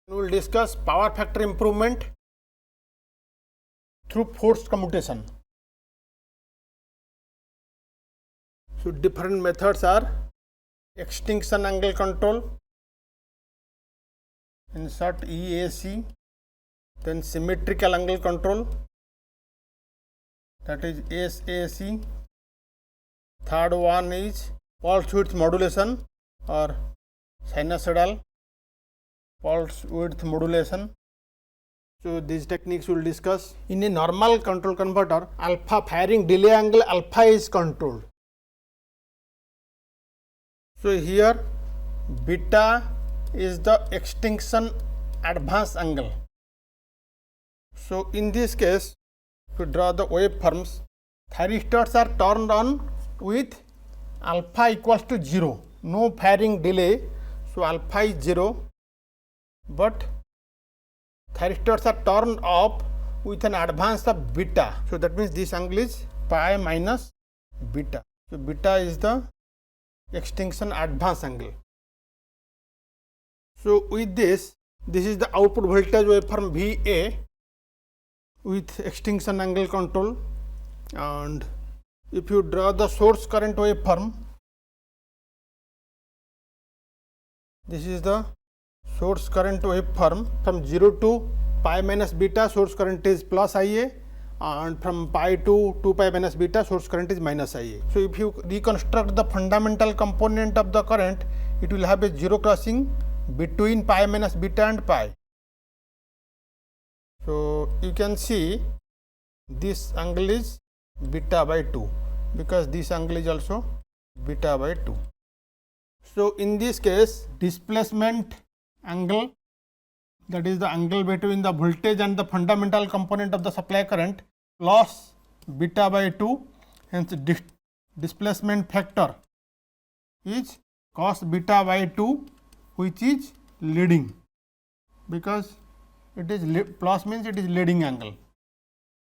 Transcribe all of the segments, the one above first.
We will discuss power factor improvement through forced commutation. So different methods are extinction angle control, insert EAC, then symmetrical angle control, that is SAC. Third one is pulse width modulation or sinusoidal pulse width modulation. So these techniques we will discuss. In a normal control converter, alpha firing delay angle alpha is controlled. So here beta is the extinction advance angle. So in this case, to draw the waveforms, thyristors are turned on with alpha equals to 0, no firing delay. So alpha is 0, but thyristors are turned off with an advance of beta. So that means this angle is pi minus beta. So beta is the extinction advance angle. So with this is the output voltage waveform VA with extinction angle control, and if you draw the source current waveform, this is the source current waveform. From 0 to pi minus beta, source current is plus IA, and from pi to 2 pi minus beta, source current is minus IA. So if you reconstruct the fundamental component of the current, it will have a zero crossing between pi minus beta and pi. So you can see this angle is beta by 2, because this angle is also beta by 2. So in this case, displacement angle, that is the angle between the voltage and the fundamental component of the supply current, plus beta by 2, hence displacement factor is cos beta by 2, which is leading, because it is plus means it is leading angle.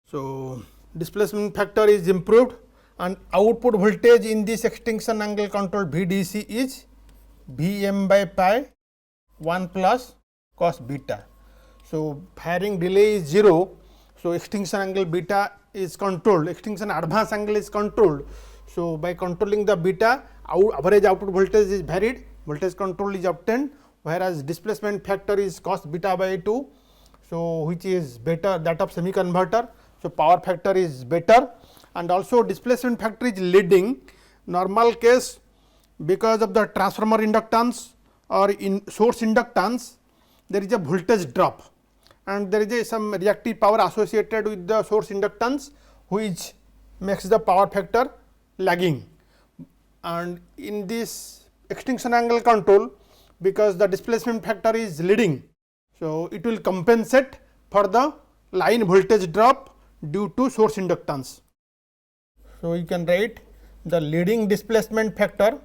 So displacement factor is improved, and output voltage in this extinction angle control VDC is Vm by pi 1 plus cos beta. So firing delay is 0, so extinction angle beta is controlled, extinction advance angle is controlled. So by controlling the beta, average output voltage is varied, voltage control is obtained, whereas displacement factor is cos beta by 2, so which is better that of semi converter. So power factor is better, and also displacement factor is leading. Normal case, because of the transformer inductance or in source inductance, there is a voltage drop, and there is some reactive power associated with the source inductance, which makes the power factor lagging. And in this extinction angle control, because the displacement factor is leading, so it will compensate for the line voltage drop due to source inductance. So you can write the leading displacement factor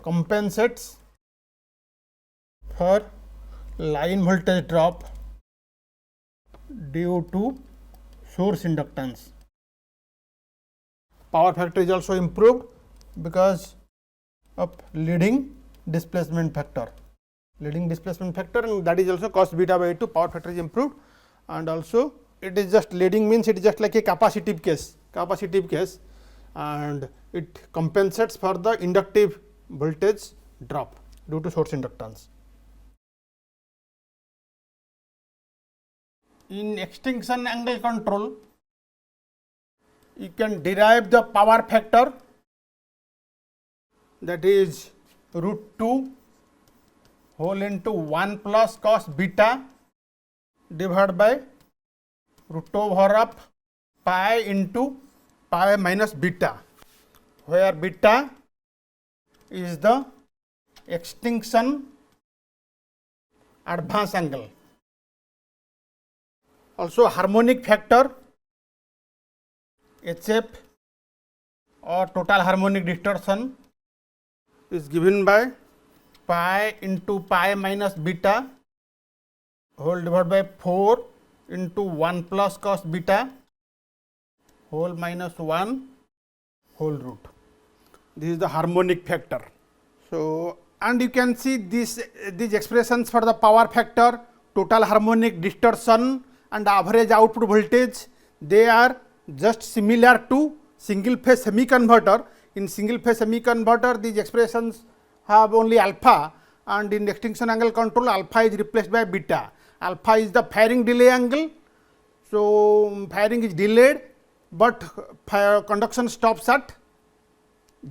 compensates for line voltage drop due to source inductance. Power factor is also improved because of leading displacement factor, and that is also cos beta by 2. Power factor is improved, and also it is just leading means it is just like a capacitive case, and it compensates for the inductive voltage drop due to source inductance. In extinction angle control, you can derive the power factor, that is √2 whole into 1 plus cos beta divided by √over of pi into pi minus beta, where beta is the extinction advance angle. Also harmonic factor HF or total harmonic distortion is given by pi into pi minus beta whole divided by 4 into 1 plus cos beta whole minus 1 whole root. This is the harmonic factor. So and you can see these expressions for the power factor, total harmonic distortion and average output voltage, they are just similar to single phase semi converter. In single phase semi converter, these expressions have only alpha, and in extinction angle control, alpha is replaced by beta. Alpha is the firing delay angle. So, firing is delayed, but conduction stops at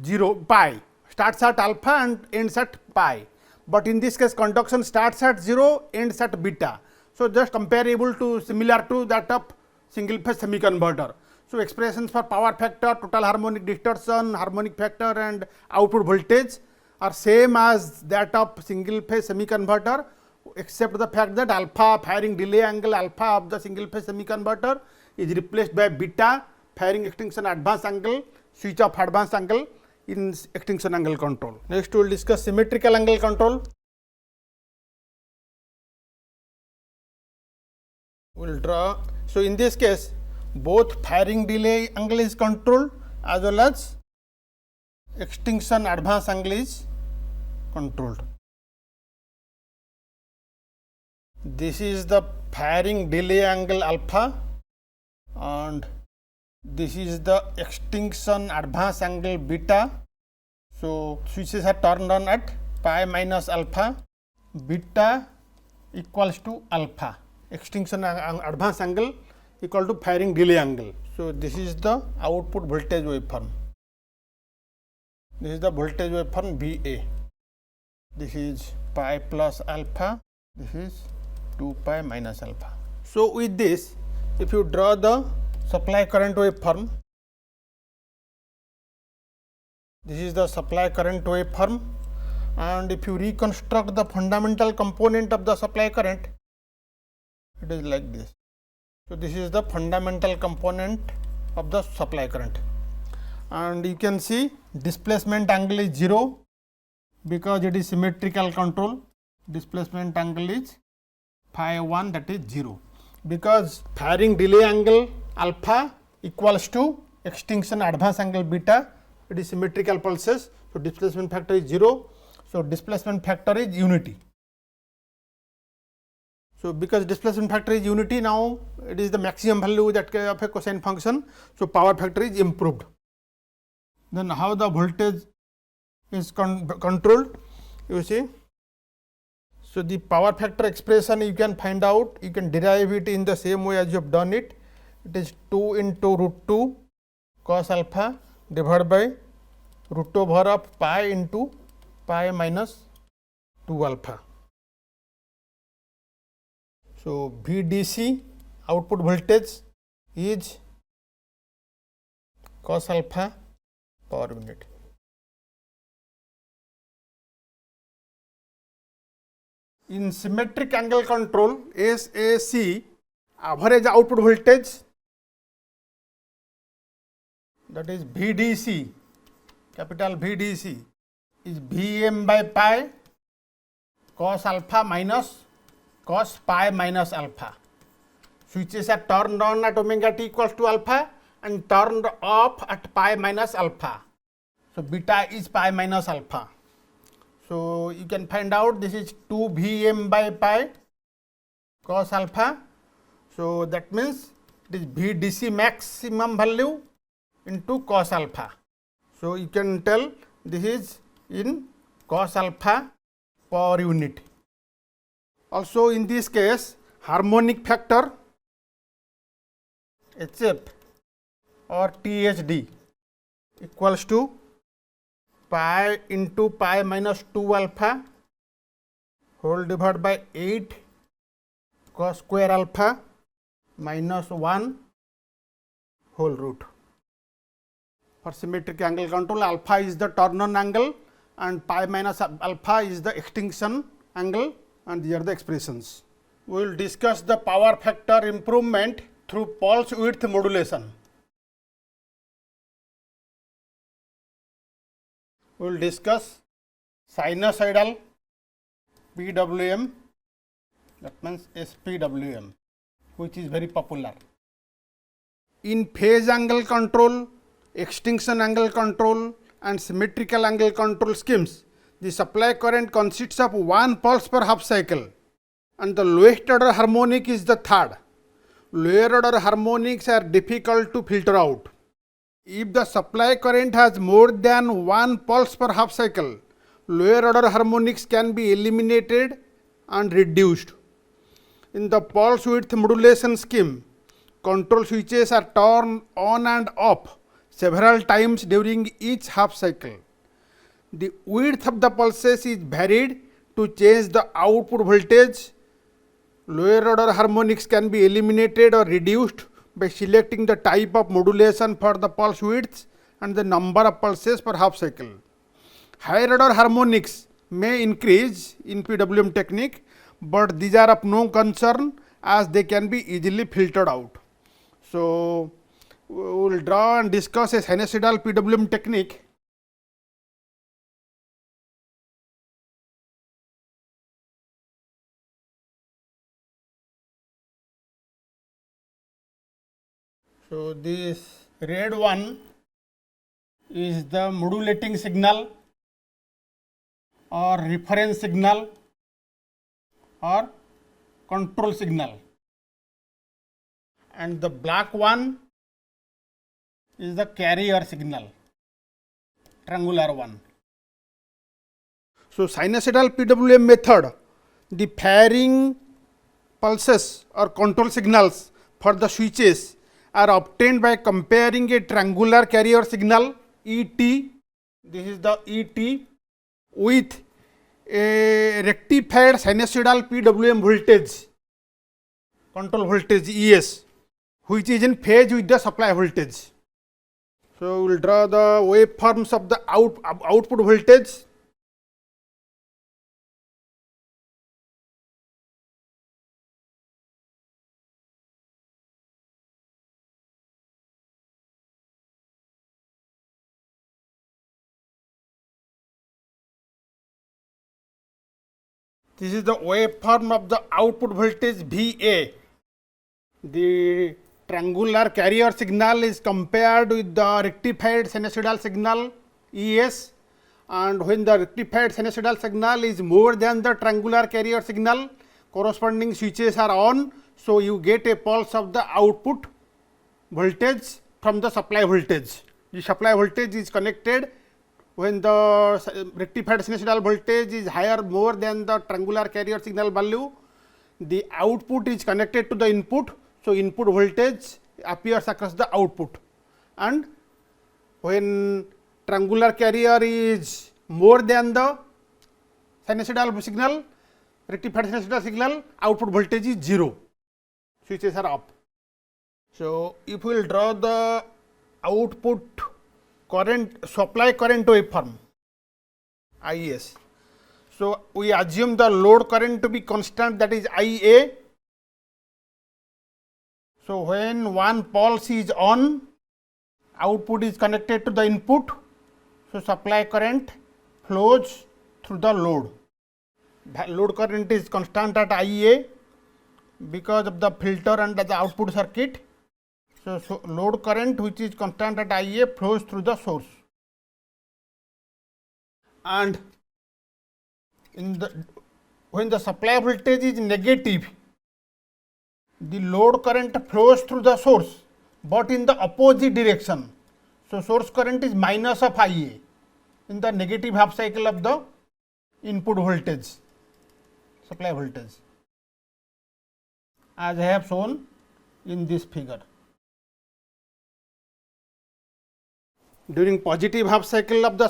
0 pi, starts at alpha and ends at pi. But in this case, conduction starts at 0, ends at beta. So, just comparable to similar to that of single phase semi converter. So, expressions for power factor, total harmonic distortion, harmonic factor and output voltage are same as that of single phase semi converter, except the fact that alpha firing delay angle alpha of the single phase semi converter is replaced by beta firing extinction advance angle, switch off advance angle in extinction angle control. Next, we will discuss symmetrical angle control. We will draw. So, in this case, both firing delay angle is controlled as well as extinction advance angle is controlled. This is the firing delay angle alpha and this is the extinction advance angle beta. So, switches are turned on at pi minus alpha, beta equals to alpha, extinction advance angle equal to firing delay angle. So, this is the output voltage waveform. This is the voltage waveform VA. This is pi plus alpha, this is 2 pi minus alpha. So, with this, if you draw the supply current waveform, this is the supply current waveform, and if you reconstruct the fundamental component of the supply current, it is like this. So, this is the fundamental component of the supply current, and you can see displacement angle is 0 because it is symmetrical control. Displacement angle is phi 1, that is 0, because firing delay angle alpha equals to extinction advance angle beta, it is symmetrical pulses. So, displacement factor is 0. So, displacement factor is unity. So, because displacement factor is unity, now it is the maximum value that of a cosine function. So, power factor is improved. Then how the voltage is controlled, you see. So, the power factor expression you can find out, you can derive it in the same way as you have done it. It is 2 into root 2 cos alpha divided by root over of pi into pi minus 2 alpha. So, VDC output voltage is cos alpha per unit. In symmetric angle control, SAC, average output voltage, that is VDC, capital VDC is Vm by pi cos alpha minus cos pi minus alpha. Switches are turned on at omega t equals to alpha and turned off at pi minus alpha. So, beta is pi minus alpha. So, you can find out this is 2 Vm by pi cos alpha. So, that means it is VDC maximum value into cos alpha. So, you can tell this is in cos alpha per unit. Also, in this case, harmonic factor HF or THD equals to pi into pi minus 2 alpha whole divided by 8 cos square alpha minus 1 whole root. For symmetric angle control, alpha is the turn on angle and pi minus alpha is the extinction angle, and these are the expressions. We will discuss the power factor improvement through pulse width modulation. We will discuss sinusoidal PWM, that means SPWM, which is very popular. In phase angle control, extinction angle control and symmetrical angle control schemes, the supply current consists of one pulse per half cycle and the lowest order harmonic is the third. Lower order harmonics are difficult to filter out. If the supply current has more than one pulse per half cycle, lower order harmonics can be eliminated and reduced. In the pulse width modulation scheme, control switches are turned on and off several times during each half cycle. The width of the pulses is varied to change the output voltage. Lower order harmonics can be eliminated or reduced by selecting the type of modulation for the pulse widths and the number of pulses per half cycle. Higher order harmonics may increase in PWM technique, but these are of no concern as they can be easily filtered out. So, we will draw and discuss a sinusoidal PWM technique. So, this red one is the modulating signal or reference signal or control signal, and the black one is the carrier signal, triangular one. So, sinusoidal PWM method, the firing pulses or control signals for the switches are obtained by comparing a triangular carrier signal ET, this is the ET, with a rectified sinusoidal PWM voltage, control voltage ES, which is in phase with the supply voltage. So, we will draw the waveforms of the output voltage. This is the waveform of the output voltage VA. The triangular carrier signal is compared with the rectified sinusoidal signal ES, and when the rectified sinusoidal signal is more than the triangular carrier signal, corresponding switches are on. So, you get a pulse of the output voltage from the supply voltage. The supply voltage is connected when the rectified sinusoidal voltage is higher more than the triangular carrier signal value, the output is connected to the input. So, input voltage appears across the output, and when triangular carrier is more than the sinusoidal signal, rectified sinusoidal signal, output voltage is 0, switches are off. So, if we will draw the output current, supply current waveform IS. So, we assume the load current to be constant, that is IA. So, when one pulse is on, output is connected to the input. So, supply current flows through the load. Load current is constant at IA because of the filter and the output circuit. So, load current which is constant at IA flows through the source, and when the supply voltage is negative, the load current flows through the source, but in the opposite direction. So, source current is minus of IA in the negative half cycle of the input voltage, supply voltage, as I have shown in this figure. During positive half cycle of the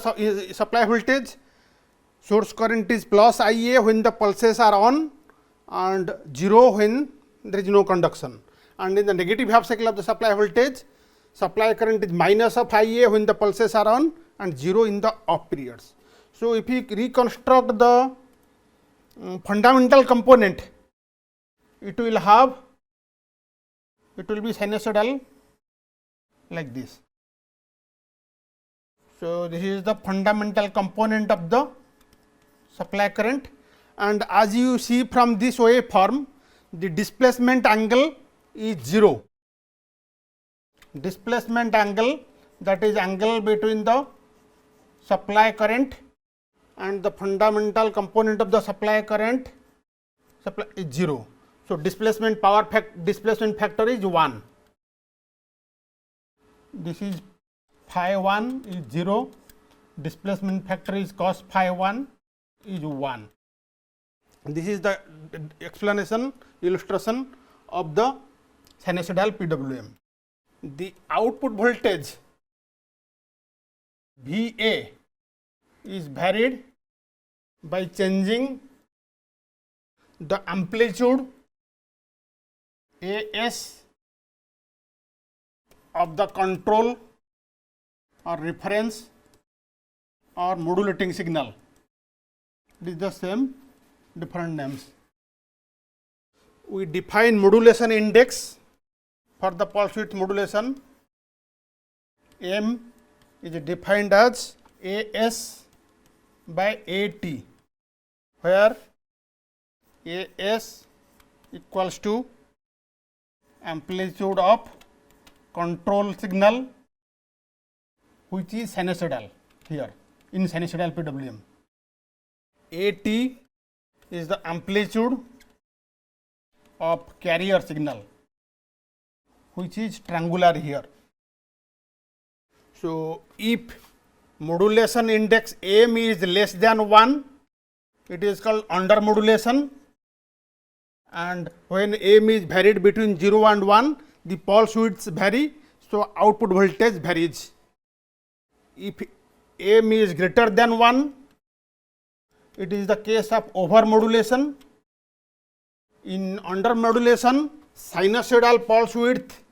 supply voltage, source current is plus IA when the pulses are on and 0 when there is no conduction, and in the negative half cycle of the supply voltage, supply current is minus of IA when the pulses are on and 0 in the off periods. So, if we reconstruct the fundamental component, it will be sinusoidal like this. So, this is the fundamental component of the supply current, and as you see from this waveform, the displacement angle is 0. Displacement angle, that is angle between the supply current and the fundamental component of the supply current is 0. So, displacement factor is 1. This is phi 1 is 0, displacement factor is cos phi 1 is 1. This is the explanation illustration of the sinusoidal PWM. The output voltage VA is varied by changing the amplitude AS of the control or reference or modulating signal. It is the same, different names. We define modulation index for the pulse width modulation. M is defined as AS by AT, where AS equals to amplitude of control signal, which is sinusoidal here in sinusoidal PWM. AT is the amplitude of carrier signal, which is triangular here. So, if modulation index M is less than 1, it is called under modulation, and when M is varied between 0 and 1, the pulse widths vary, so output voltage varies. If M is greater than 1, it is the case of over modulation. In under modulation, sinusoidal pulse width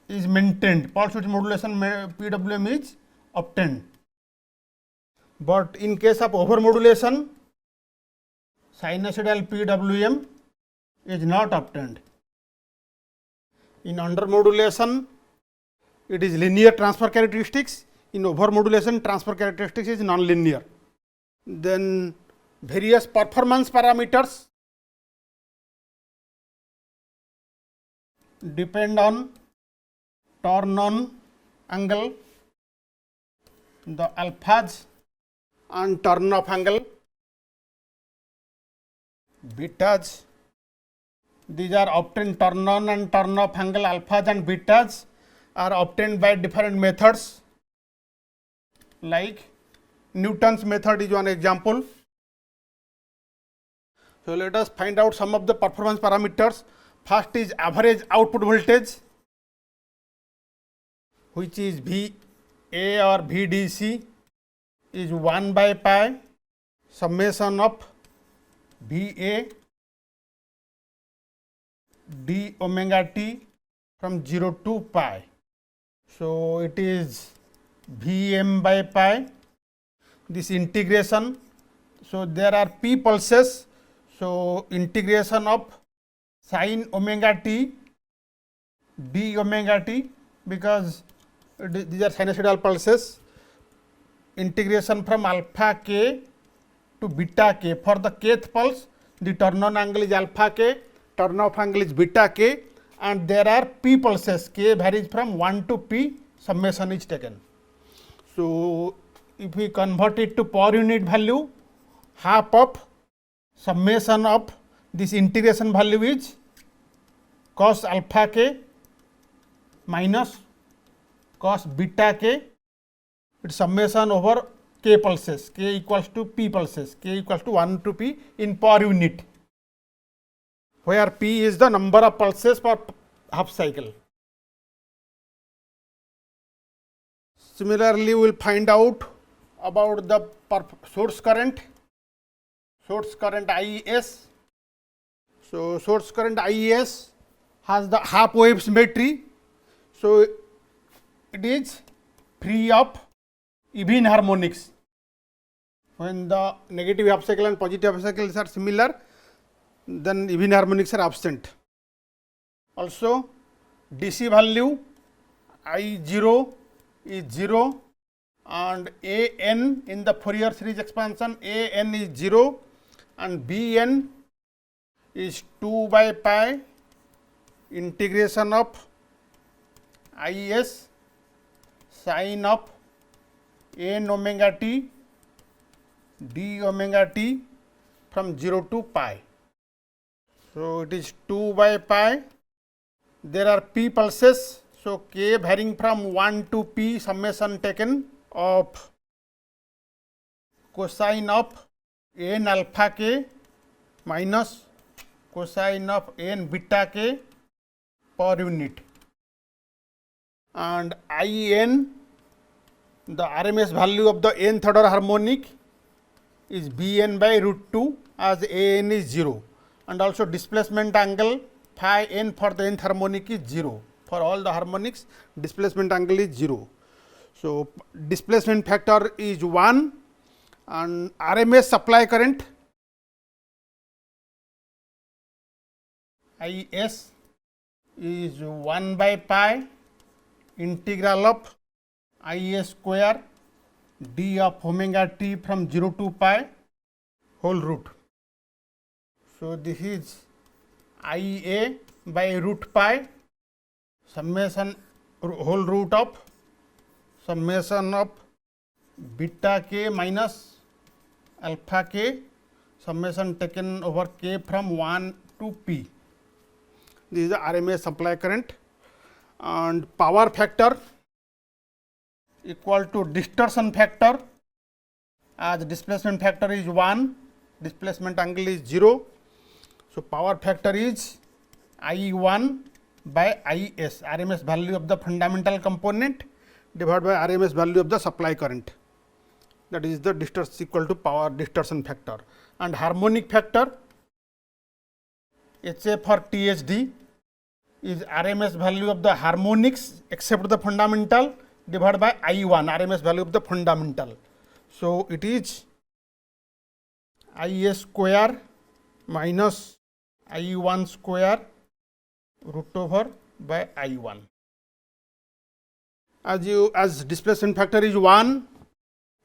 is maintained, pulse width modulation PWM is obtained. But in case of over modulation, sinusoidal PWM is not obtained. In under modulation, it is linear transfer characteristics. In over modulation, transfer characteristics is non-linear. Then various performance parameters depend on turn on angle, the alphas, and turn off angle, betas. These are obtained, turn on and turn off angle alphas and betas are obtained by different methods, like Newton's method is one example. So, let us find out some of the performance parameters. First is average output voltage, which is VA or VDC is 1 by pi summation of VA d omega t from 0 to pi. So, it is Vm by pi, this integration. So, there are p pulses. So, integration of sin omega t d omega t, because these are sinusoidal pulses, integration from alpha k to beta k. For the kth pulse, the turn on angle is alpha k, turn off angle is beta k, and there are p pulses, k varies from 1 to p, summation is taken. So, if we convert it to per unit value, half of summation of this integration value is cos alpha k minus cos beta k, its summation over k pulses, k equals to p pulses, k equals to 1 to p in per unit, where p is the number of pulses per half cycle. Similarly, we will find out about the source current IES. So, source current IES has the half wave symmetry. So, it is free of even harmonics. When the negative half cycle and positive half cycles are similar, then even harmonics are absent. Also, DC value I0 is 0 and AN in the Fourier series expansion, AN is 0 and BN is 2 by pi integration of IS sin of n omega t d omega t from 0 to pi. So, it is 2 by pi. There are p pulses. So, k varying from 1 to p summation taken of cosine of n alpha k minus cosine of n beta k per unit, and in the RMS value of the nth order harmonic is Bn by root 2 as An is 0, and also displacement angle phi n for the nth harmonic is 0. For all the harmonics, displacement angle is 0. So, displacement factor is 1, and RMS supply current Is is 1 by pi integral of Ia square d of omega t from 0 to pi whole root. So, this is Ia by root pi summation whole root of summation of beta k minus alpha k summation taken over k from 1 to p. This is the RMS supply current, and power factor equal to distortion factor, as displacement factor is 1, displacement angle is 0. So, power factor is I1 by Is, RMS value of the fundamental component divided by RMS value of the supply current, that is the distortion equal to power distortion factor. And harmonic factor HA for THD is RMS value of the harmonics except the fundamental divided by I1, RMS value of the fundamental. So, it is Ia square minus I1 square root over by I1. As displacement factor is 1,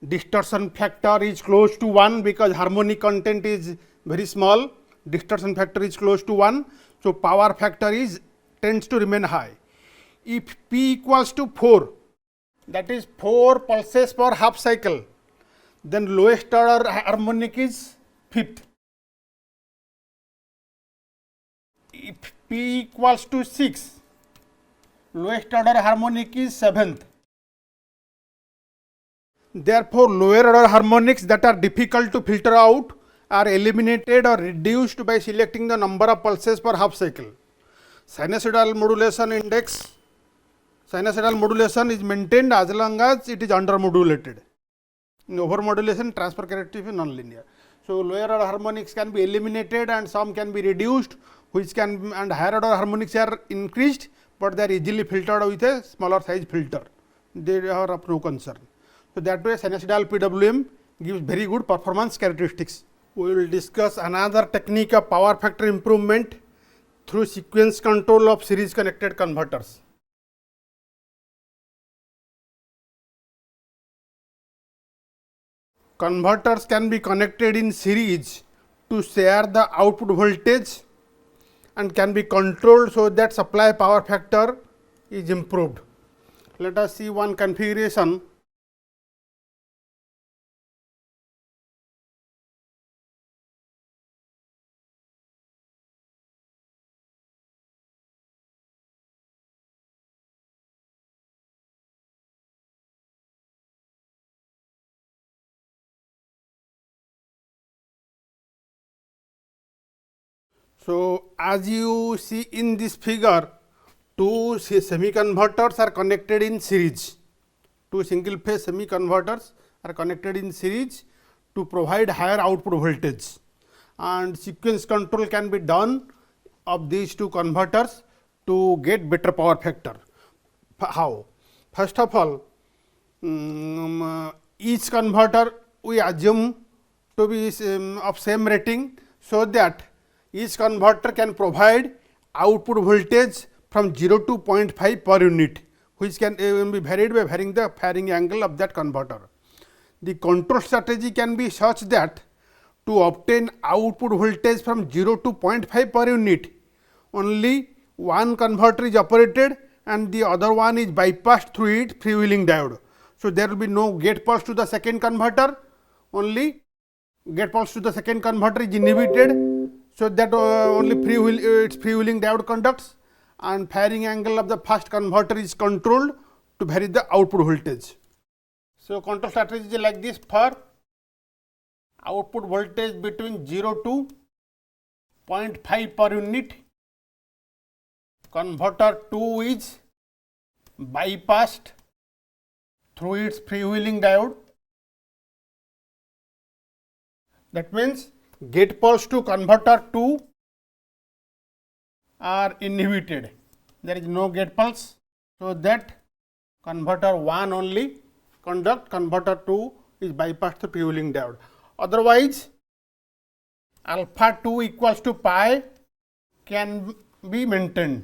distortion factor is close to 1 because harmonic content is very small, distortion factor is close to 1. So, power factor is tends to remain high. If P equals to 4, that is 4 pulses per half cycle, then lowest order harmonic is 5th. If P equals to 6, lowest order harmonic is 7th. Therefore, lower order harmonics that are difficult to filter out are eliminated or reduced by selecting the number of pulses per half cycle. Sinusoidal modulation index, sinusoidal modulation is maintained as long as it is under modulated. In over modulation, transfer characteristic is non-linear. So, lower order harmonics can be eliminated and some can be reduced, which can, and higher order harmonics are increased, but they are easily filtered with a smaller size filter. They are of no concern. So, that way sinusoidal PWM gives very good performance characteristics. We will discuss another technique of power factor improvement through sequence control of series connected converters. Converters can be connected in series to share the output voltage and can be controlled so that supply power factor is improved. Let us see one configuration. So, as you see in this figure, two semi converters are connected in series. Two single phase semi converters are connected in series to provide higher output voltage, and sequence control can be done of these two converters to get better power factor. How? First of all, each converter we assume to be of same rating, so that each converter can provide output voltage from 0 to 0.5 per unit, which can be varied by varying the firing angle of that converter. The control strategy can be such that to obtain output voltage from 0 to 0.5 per unit, only one converter is operated and the other one is bypassed through its freewheeling diode. So, there will be no gate pulse to the second converter, only gate pulse to the second converter is inhibited, so that only its freewheeling diode conducts, and firing angle of the first converter is controlled to vary the output voltage. So, control strategy is like this: for output voltage between 0 to 0.5 per unit, converter 2 is bypassed through its freewheeling diode. That means, gate pulse to converter 2 are inhibited. There is no gate pulse, so that converter 1 only conduct, converter 2 is bypassed through freewheeling diode. Otherwise, alpha 2 equals to pi can be maintained.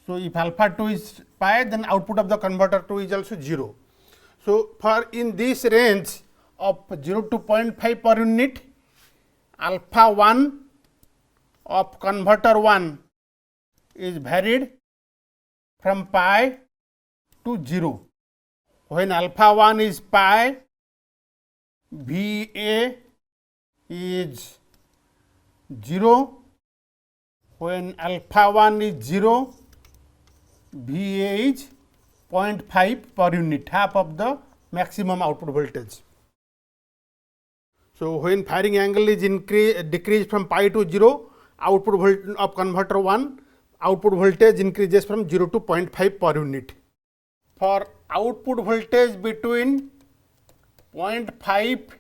So, if alpha 2 is pi, then output of the converter 2 is also 0. So, for in this range of 0 to 0.5 per unit, alpha 1 of converter 1 is varied from pi to 0. When alpha 1 is pi, VA is 0. When alpha 1 is 0, VA is 0.5 per unit, half of the maximum output voltage. So, when firing angle is decreased from pi to 0, output voltage of converter 1, output voltage increases from 0 to 0.5 per unit. For output voltage between 0.5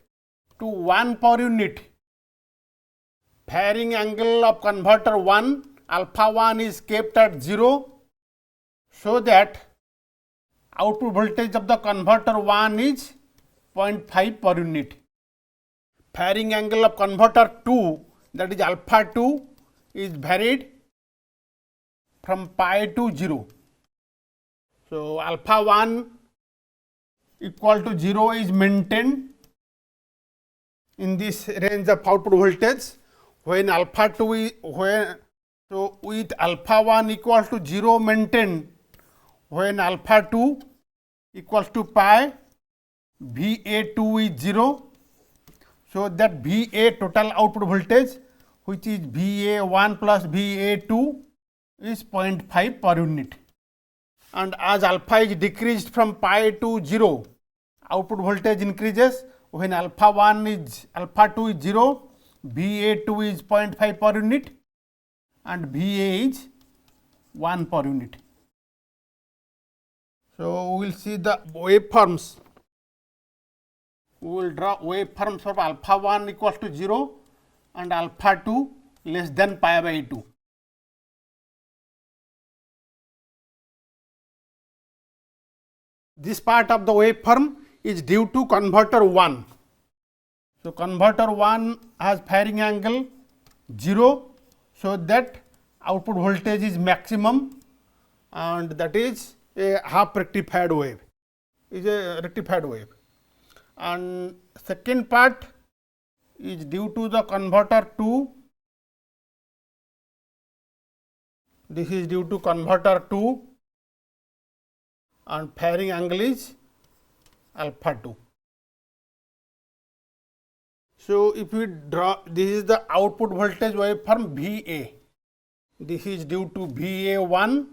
to 1 per unit, firing angle of converter 1, alpha 1 is kept at 0, so that output voltage of the converter 1 is 0.5 per unit. Firing angle of converter 2, that is alpha 2, is varied from pi to 0. So, alpha 1 equal to 0 is maintained in this range of output voltage. When alpha 2 is so with alpha 1 equals to 0 maintained, when alpha 2 equals to pi, VA2 is 0. So, that VA total output voltage, which is VA1 plus VA2, is 0.5 per unit. And as alpha is decreased from pi to 0, output voltage increases. When alpha 2 is 0, VA2 is 0.5 per unit and VA is 1 per unit. So, we will see the waveforms. We will draw waveforms of alpha 1 equals to 0 and alpha 2 less than pi by 2. This part of the waveform is due to converter 1. So, converter 1 has firing angle 0, so that output voltage is maximum, and that is a half rectified wave, and second part is due to the converter 2. This is due to converter 2 and firing angle is alpha 2. So, if we draw, this is the output voltage waveform VA. This is due to VA1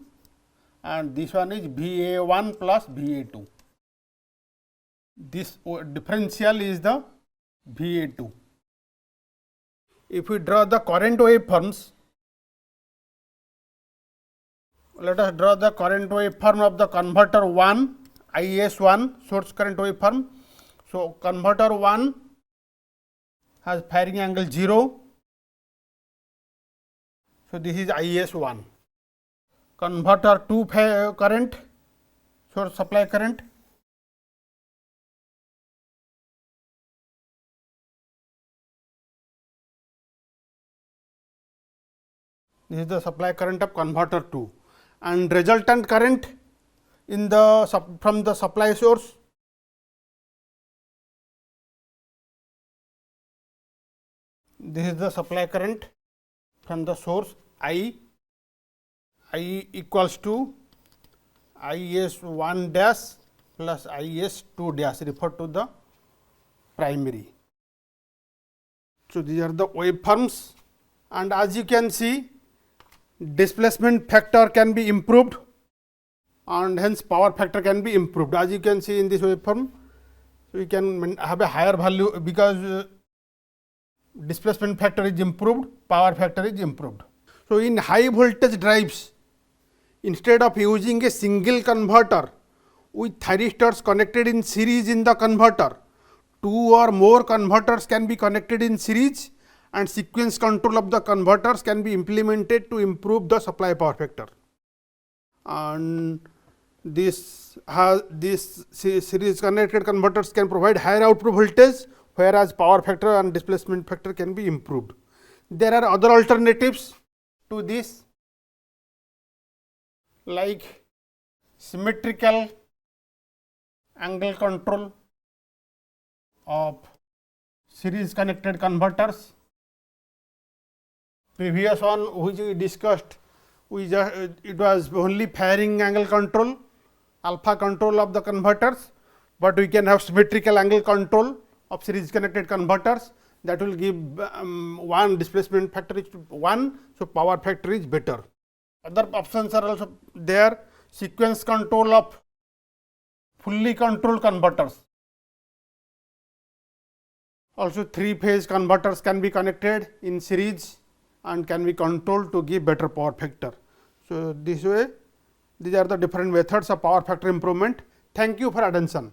and this one is VA1 plus VA2. This differential is the VA2. If we draw the current waveforms, let us draw the current waveform of the converter 1, IS1 source current waveform. So, converter 1 has firing angle 0. So, this is IS1. Converter 2 current, source supply current. This is the supply current of converter 2, and resultant current in the from the supply source. This is the supply current from the source I equals to IS1 dash plus IS2 dash, refer to the primary. So, these are the waveforms, and as you can see, displacement factor can be improved and hence power factor can be improved. As you can see in this waveform, so you can have a higher value because displacement factor is improved, power factor is improved. So, in high voltage drives, instead of using a single converter with thyristors connected in series in the converter, two or more converters can be connected in series and sequence control of the converters can be implemented to improve the supply power factor. And this series connected converters can provide higher output voltage, whereas power factor and displacement factor can be improved. There are other alternatives to this, like symmetrical angle control of series connected converters. Previous one which we discussed, it was only firing angle control, alpha control of the converters, but we can have symmetrical angle control of series connected converters, that will give one displacement factor is 1. So, power factor is better. Other options are also there, sequence control of fully controlled converters. Also 3-phase converters can be connected in series and can be controlled to give better power factor. So, this way these are the different methods of power factor improvement. Thank you for attention.